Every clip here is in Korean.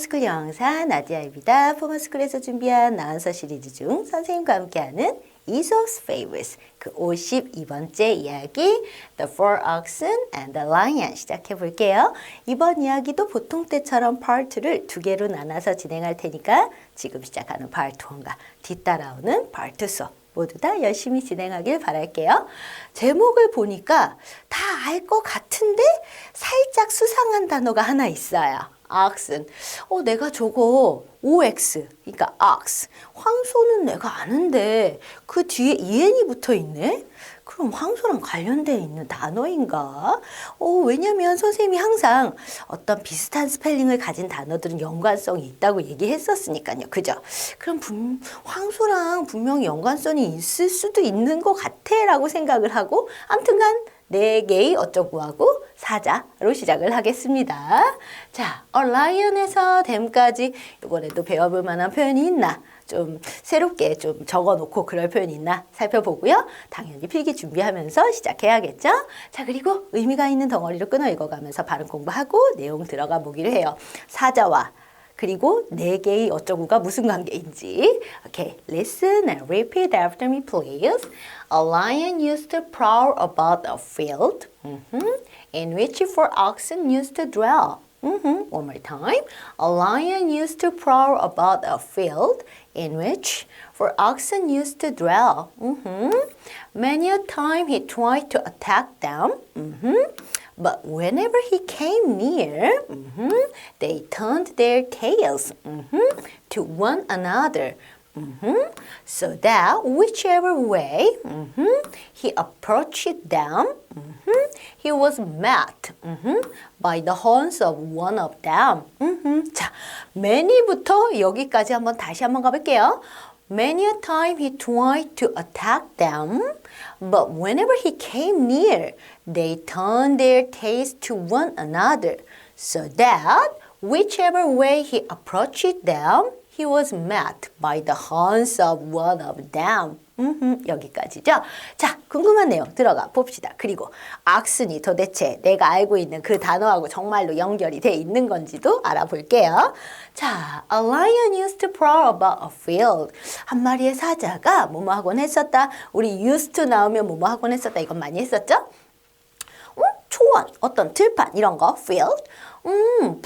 포머스쿨 영어사 나디아입니다. 포머스쿨에서 준비한 나운서 시리즈 중 선생님과 함께하는 Aesop's Fables 그 52번째 이야기 The Four Oxen and the Lion 시작해 볼게요. 이번 이야기도 보통 때처럼 파트를 두 개로 나눠서 진행할 테니까 지금 시작하는 파트 1과 뒤따라오는 파트 2 모두 다 열심히 진행하길 바랄게요. 제목을 보니까 다 알 것 같은데 살짝 수상한 단어가 하나 있어요. oxen. 내가 저거 ox, 그러니까 ox. 황소는 내가 아는데 그 뒤에 en이 붙어 있네? 그럼 황소랑 관련되어 있는 단어인가? 왜냐면 선생님이 항상 어떤 비슷한 스펠링을 가진 단어들은 연관성이 있다고 얘기했었으니까요. 그죠? 그럼 황소랑 분명히 연관성이 있을 수도 있는 것 같아 라고 생각을 하고 아무튼간 4개의 어쩌고 하고 사자로 시작을 하겠습니다. 자, lion에서 them까지 이번에도 배워볼 만한 표현이 있나? 좀 새롭게 좀 적어놓고 그럴 표현이 있나 살펴보고요. 당연히 필기 준비하면서 시작해야겠죠? 자, 그리고 의미가 있는 덩어리로 끊어 읽어가면서 발음 공부하고 내용 들어가 보기로 해요. 사자와 그리고 4개의 어쩌고가 무슨 관계인지. Okay, listen and repeat after me, please. A lion used to prowl about a field in which 4 oxen used to dwell. One more time. A lion used to prowl about a field in which 4 oxen used to dwell. Many a time he tried to attack them. But whenever he came near, they turned their tails to one another. So that whichever way he approached them, he was met by the horns of one of them. 자, many부터 여기까지 다시 한번 가볼게요. Many a time he tried to attack them, but whenever he came near, they turned their tails to one another, so that whichever way he approached them, he was met by the horns of one of them. 여기까지죠. 자, 궁금한 내용 들어가 봅시다. 그리고 oxen이 도대체 내가 알고 있는 그 단어하고 정말로 연결이 돼 있는 건지도 알아볼게요. 자, a lion used to prowl about a field. 한 마리의 사자가 뭐뭐 하곤 했었다. 우리 used to 나오면 뭐뭐 하곤 했었다. 이건 많이 했었죠? 초원, 어떤 들판 이런 거, field. 풀밭,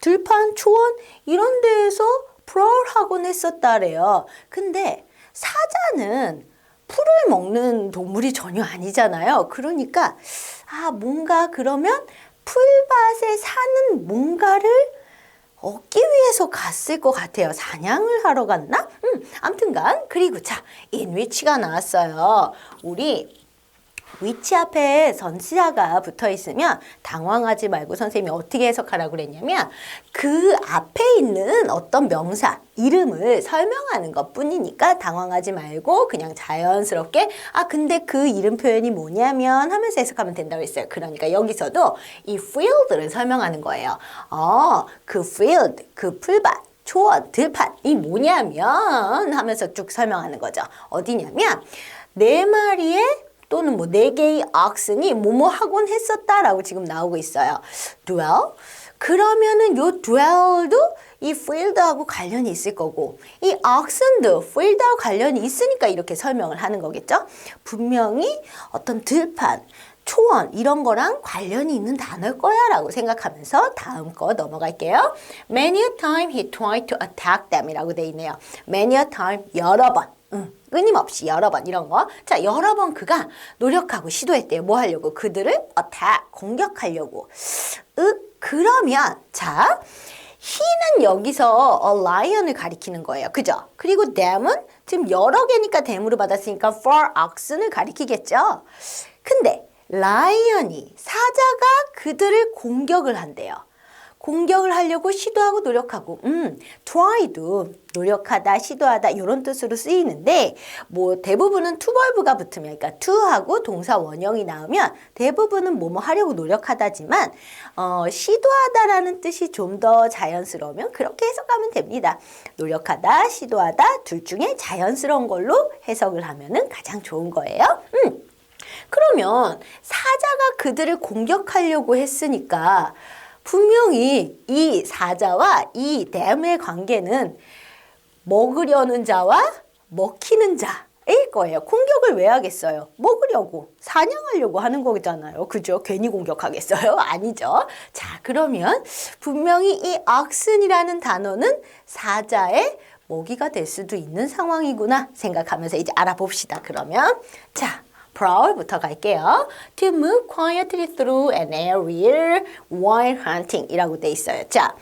들판, 초원 이런 데에서 prowl 하곤 했었다래요. 근데 사자는 풀을 먹는 동물이 전혀 아니잖아요. 그러니까 뭔가 그러면 풀밭에 사는 뭔가를 얻기 위해서 갔을 것 같아요. 사냥을 하러 갔나? 아무튼간 그리고 자, in which가 나왔어요. 우리 which 앞에 전치사가 붙어 있으면 당황하지 말고 선생님이 어떻게 해석하라고 그랬냐면 그 앞에 있는 어떤 명사, 이름을 설명하는 것 뿐이니까 당황하지 말고 그냥 자연스럽게 근데 그 이름 표현이 뭐냐면 하면서 해석하면 된다고 했어요. 그러니까 여기서도 이 field를 설명하는 거예요. 그 field, 그 풀밭, 초원, 들판이 뭐냐면 하면서 쭉 설명하는 거죠. 어디냐면 4마리의 또는 4개의 oxen이 뭐뭐 하곤 했었다라고 지금 나오고 있어요. dwell? 그러면은 요 dwell도 이 field하고 관련이 있을 거고 이 oxen도 field하고 관련이 있으니까 이렇게 설명을 하는 거겠죠? 분명히 어떤 들판, 초원 이런 거랑 관련이 있는 단어일 거야 라고 생각하면서 다음 거 넘어갈게요. Many a time he tried to attack them 이라고 돼 있네요. Many a time 여러 번. 끊임없이 여러 번 이런 거. 자, 여러 번 그가 노력하고 시도했대요. 뭐 하려고? 그들을 attack, 공격하려고. 그러면 자, he는 여기서 a lion을 가리키는 거예요. 그죠? 그리고 them은 지금 여러 개니까 them으로 받았으니까 four oxen을 가리키겠죠. 근데 lion이 사자가 그들을 공격을 한대요. 공격을 하려고 시도하고 노력하고 try도 노력하다, 시도하다 이런 뜻으로 쓰이는데 뭐 대부분은 to ver브가 붙으면 그러니까 to하고 동사 원형이 나오면 대부분은 뭐뭐 하려고 노력하다지만 시도하다라는 뜻이 좀 더 자연스러우면 그렇게 해석하면 됩니다. 노력하다, 시도하다 둘 중에 자연스러운 걸로 해석을 하면은 가장 좋은 거예요. 그러면 사자가 그들을 공격하려고 했으니까 분명히 이 사자와 이 댐의 관계는 먹으려는 자와 먹히는 자일 거예요. 공격을 왜 하겠어요? 먹으려고, 사냥하려고 하는 거잖아요. 그죠? 괜히 공격하겠어요? 아니죠. 자, 그러면 분명히 이 oxen이라는 단어는 사자의 먹이가 될 수도 있는 상황이구나 생각하면서 이제 알아봅시다. 그러면 자, prowl부터 갈게요. To move quietly through an area while hunting 이라고 돼 있어요. 자,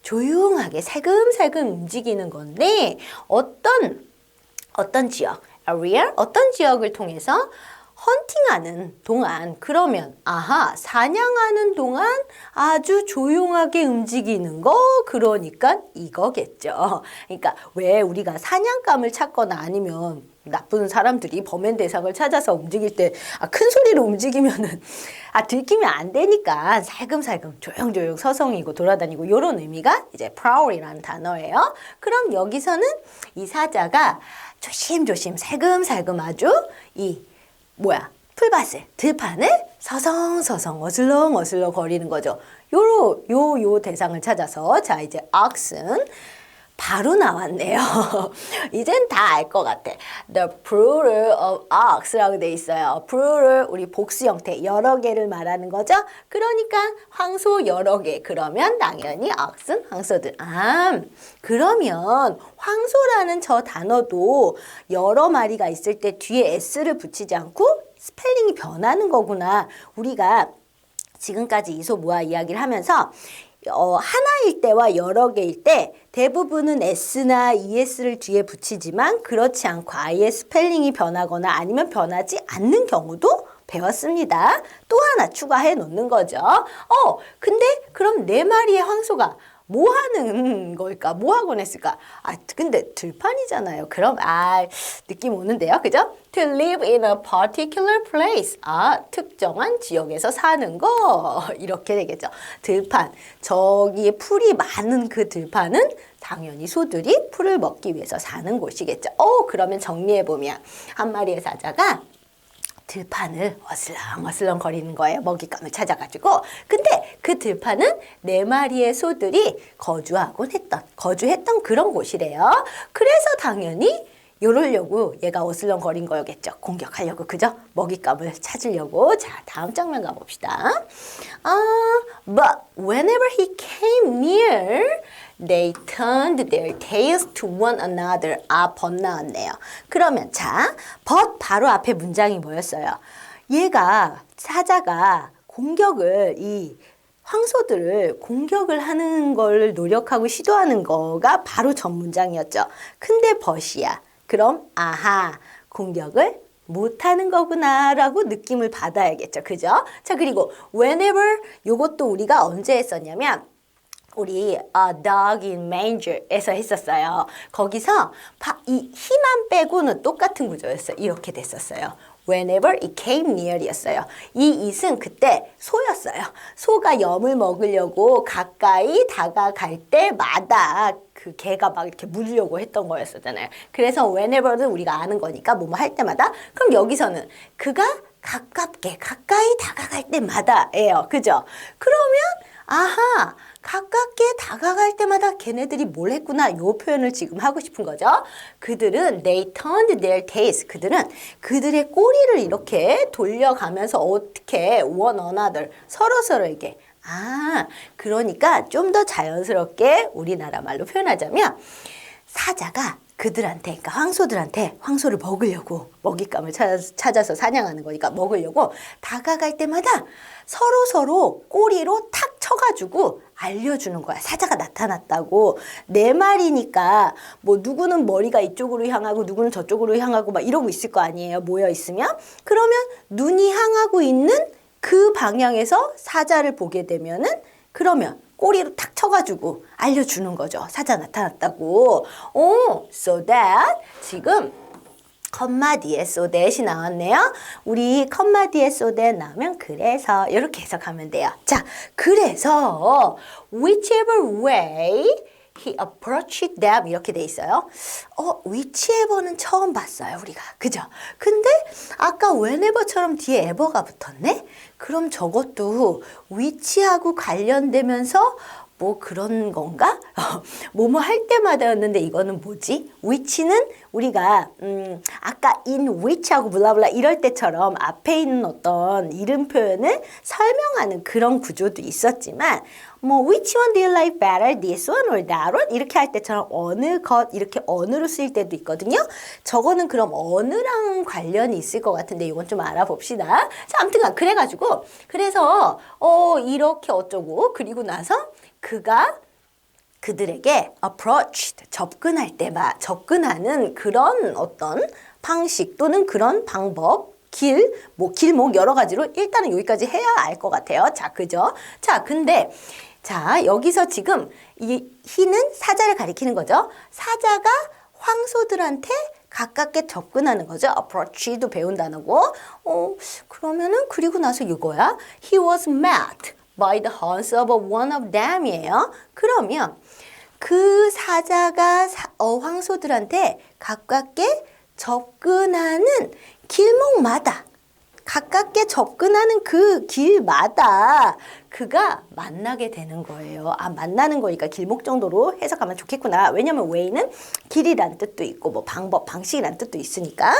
조용하게 살금살금 움직이는 건데 어떤 지역, area, 어떤 지역을 통해서 헌팅하는 동안 그러면 사냥하는 동안 아주 조용하게 움직이는 거 그러니까 이거겠죠. 그러니까 왜 우리가 사냥감을 찾거나 아니면 나쁜 사람들이 범행 대상을 찾아서 움직일 때 큰 소리로 움직이면은 들키면 안 되니까 살금살금 조용조용 서성이고 돌아다니고 이런 의미가 이제 prowl이라는 단어예요. 그럼 여기서는 이 사자가 조심조심 살금살금 아주 풀밭을, 들판을 서성서성 어슬렁어슬렁 거리는 거죠. 요 대상을 찾아서 자 이제 oxen 바로 나왔네요. 이젠 다 알 것 같아. The plural of ox라고 돼 있어요. plural 우리 복수 형태 여러 개를 말하는 거죠. 그러니까 황소 여러 개. 그러면 당연히 oxen 황소들. 그러면 황소라는 저 단어도 여러 마리가 있을 때 뒤에 s를 붙이지 않고 스펠링이 변하는 거구나. 우리가 지금까지 이소모아 이야기를 하면서 하나일 때와 여러 개일 때 대부분은 s나 es를 뒤에 붙이지만 그렇지 않고 아예 스펠링이 변하거나 아니면 변하지 않는 경우도 배웠습니다. 또 하나 추가해 놓는 거죠. 근데 그럼 네 마리의 황소가 뭐 하는 걸까? 뭐 하곤 했을까? 근데 들판이잖아요. 그럼 느낌 오는데요. 그죠? To live in a particular place. 특정한 지역에서 사는 거. 이렇게 되겠죠. 들판. 저기에 풀이 많은 그 들판은 당연히 소들이 풀을 먹기 위해서 사는 곳이겠죠. 그러면 정리해보면 한 마리의 사자가 들판을 어슬렁어슬렁 거리는 거예요. 먹잇감을 찾아가지고. 근데 그 들판은 네 마리의 소들이 거주했던 그런 곳이래요. 그래서 당연히 요러려고 얘가 어슬렁거린 거였겠죠. 공격하려고, 그죠? 먹잇감을 찾으려고. 자, 다음 장면 가봅시다. But whenever he came near, they turned their tails to one another. 벗 나왔네요. 그러면 자, but 바로 앞에 문장이 뭐였어요? 사자가 이 황소들을 공격을 하는 걸 노력하고 시도하는 거가 바로 전 문장이었죠. 근데 벗이야. 그럼 공격을 못하는 거구나 라고 느낌을 받아야겠죠. 그죠? 자, 그리고 whenever 요것도 우리가 언제 했었냐면 우리 Dog in Manger에서 했었어요. 거기서 이 힘만 빼고는 똑같은 구조였어요. 이렇게 됐었어요. Whenever it came near이었어요. 이 it은 그때 소였어요. 소가 염을 먹으려고 가까이 다가갈 때마다 그 개가 막 이렇게 물려고 했던 거였었잖아요. 그래서 whenever는 우리가 아는 거니까 뭐뭐 할 때마다. 그럼 여기서는 그가 가까이 다가갈 때마다예요. 그죠? 그러면 가깝게 다가갈 때마다 걔네들이 뭘 했구나 요 표현을 지금 하고 싶은 거죠. 그들은 they turned their tails. 그들은 그들의 꼬리를 이렇게 돌려가면서 어떻게 one another 서로에게 그러니까 좀 더 자연스럽게 우리나라 말로 표현하자면 사자가 그들한테, 그러니까 황소들한테 황소를 먹으려고 먹잇감을 찾아서 사냥하는 거니까 먹으려고 다가갈 때마다 서로 꼬리로 탁 쳐가지고 알려주는 거야. 사자가 나타났다고. 네 마리니까 뭐 누구는 머리가 이쪽으로 향하고 누구는 저쪽으로 향하고 막 이러고 있을 거 아니에요. 모여 있으면. 그러면 눈이 향하고 있는 그 방향에서 사자를 보게 되면은 그러면 꼬리로 탁 쳐가지고 알려주는 거죠. 사자 나타났다고. so that 지금 컴마 뒤에 so that이 나왔네요. 우리 컴마 뒤에 so that 나오면 그래서 이렇게 해석하면 돼요. 자, 그래서 whichever way he approached them 이렇게 돼 있어요. whichever는 처음 봤어요, 우리가. 그죠? 근데 아까 whenever처럼 뒤에 ever가 붙었네? 그럼 저것도 which하고 관련되면서 뭐 그런 건가? 뭐뭐 할 때마다였는데 이거는 뭐지? which는 우리가 아까 in which하고 블라블라 이럴 때처럼 앞에 있는 어떤 이름 표현을 설명하는 그런 구조도 있었지만 뭐 which one do you like better? This one or that one? 이렇게 할 때처럼 어느 것 이렇게 어느로 쓰일 때도 있거든요. 저거는 그럼 어느랑 관련이 있을 것 같은데 이건 좀 알아봅시다. 자, 아무튼 그래가지고 그래서 이렇게 어쩌고 그리고 나서 그가 그들에게 approached 접근할 때만 접근하는 그런 어떤 방식 또는 그런 방법 길목 여러 가지로 일단은 여기까지 해야 알 것 같아요. 자, 그죠? 자, 근데 자, 여기서 지금 이 he는 사자를 가리키는 거죠. 사자가 황소들한테 가깝게 접근하는 거죠. approach도 배운 단어고. 그러면은 그리고 나서 이거야. He was met by the horns of one of them이에요. 그러면 그 사자가 황소들한테 가깝게 접근하는 길목마다 가깝게 접근하는 그 길마다 그가 만나게 되는 거예요. 만나는 거니까 길목 정도로 해석하면 좋겠구나. 왜냐면 way는 길이란 뜻도 있고 뭐 방법, 방식이란 뜻도 있으니까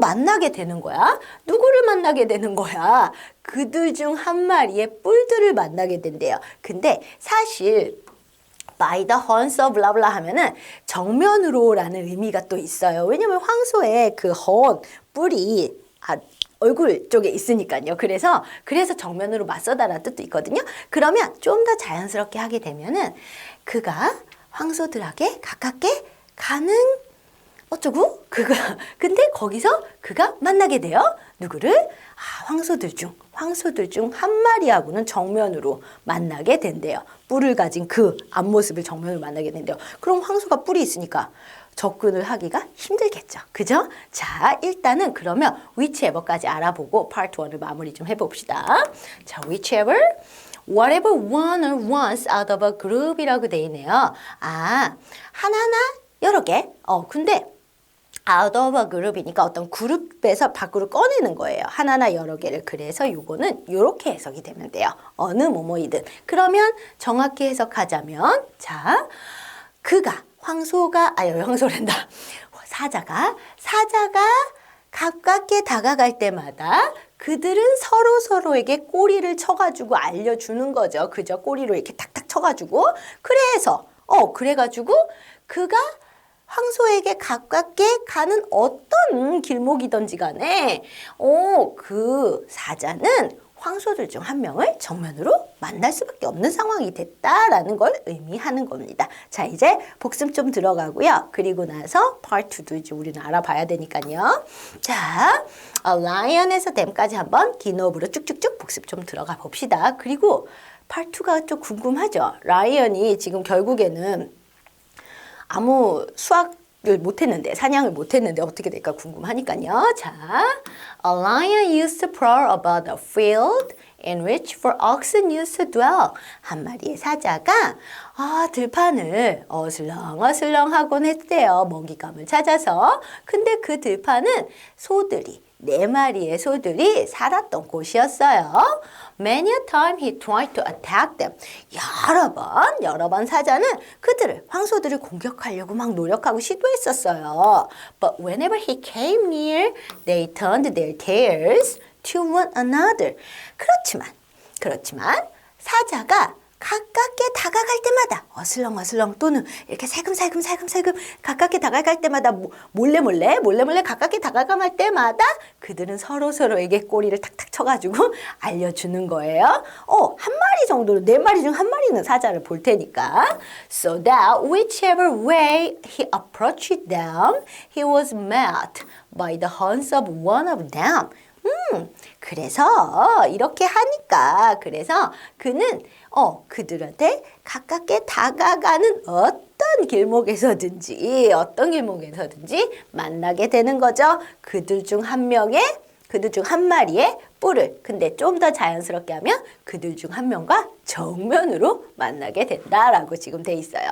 만나게 되는 거야. 누구를 만나게 되는 거야? 그들 중 한 마리의 뿔들을 만나게 된대요. 근데 사실 by the horns of 블라블라 하면은 정면으로라는 의미가 또 있어요. 왜냐면 황소의 그 horn, 뿔이 얼굴 쪽에 있으니까요. 그래서 정면으로 맞서다라는 뜻도 있거든요. 그러면 좀 더 자연스럽게 하게 되면은 그가 황소들에게 가깝게 가는 어쩌고 근데 거기서 그가 만나게 돼요. 누구를? 황소들 중 한 마리하고는 정면으로 만나게 된대요. 뿔을 가진 그 앞모습을 정면으로 만나게 된대요. 그럼 황소가 뿔이 있으니까 접근을 하기가 힘들겠죠. 그죠? 자, 일단은 그러면 whichever까지 알아보고 part 1을 마무리 좀 해봅시다. 자, whichever, whatever one or ones out of a group이라고 돼 있네요. 하나나 여러 개. 근데 out of a group이니까 어떤 그룹에서 밖으로 꺼내는 거예요. 하나나 여러 개를. 그래서 요거는 요렇게 해석이 되면 돼요. 어느 뭐뭐이든. 그러면 정확히 해석하자면 자, 그가 황소란다. 사자가 가깝게 다가갈 때마다 그들은 서로에게 꼬리를 쳐가지고 알려주는 거죠. 그죠? 꼬리로 이렇게 탁탁 쳐가지고. 그래가지고 그가 황소에게 가깝게 가는 어떤 길목이든지 간에 그 사자는 황소들 중 한 명을 정면으로 만날 수밖에 없는 상황이 됐다라는 걸 의미하는 겁니다. 자, 이제 복습 좀 들어가고요. 그리고 나서 part 2도 이제 우리는 알아봐야 되니까요. 자, lion에서 them까지 한번 기노브로 쭉쭉쭉 복습 좀 들어가 봅시다. 그리고 part 2가 좀 궁금하죠. lion이 지금 결국에는 아무 수학을 못했는데 사냥을 못했는데 어떻게 될까 궁금하니까요. 자, a lion used to prowl about a field in which four oxen used to dwell. 한 마리의 사자가 들판을 어슬렁어슬렁하곤 했대요. 먹이감을 찾아서. 근데 그 들판은 네 마리의 소들이 살았던 곳이었어요. Many a time he tried to attack them. 여러 번 사자는 황소들을 공격하려고 막 노력하고 시도했었어요. But whenever he came near, they turned their tails to one another. 그렇지만 사자가 가깝게 다가갈 때마다 어슬렁어슬렁 또는 이렇게 살금살금 가깝게 다가갈 때마다 몰래 가깝게 다가갈 때마다 그들은 서로에게 꼬리를 탁탁 쳐가지고 알려주는 거예요. 한 마리 정도로 네 마리 중 한 마리는 사자를 볼 테니까. So that whichever way he approached them, he was met by the horns of one of them. 그래서 이렇게 하니까 그래서 그는 그들한테 가깝게 다가가는 어떤 길목에서든지 만나게 되는 거죠. 그들 중 한 명의 그들 중 한 마리의 뿔을, 근데 좀 더 자연스럽게 하면 그들 중 한 명과 정면으로 만나게 된다라고 지금 돼 있어요.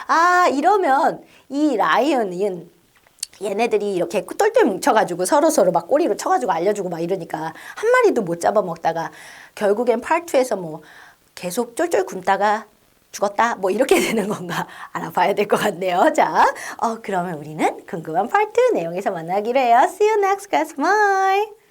아, 이러면 이 라이언은 얘네들이 이렇게 똘똘 뭉쳐가지고 서로서로 막 꼬리로 쳐가지고 알려주고 막 이러니까 한 마리도 못 잡아먹다가 결국엔 파트 2에서 뭐 계속 쫄쫄 굶다가 죽었다 뭐 이렇게 되는 건가 알아봐야 될 것 같네요. 자, 그러면 우리는 궁금한 파트 내용에서 만나기로 해요. See you next class. Bye.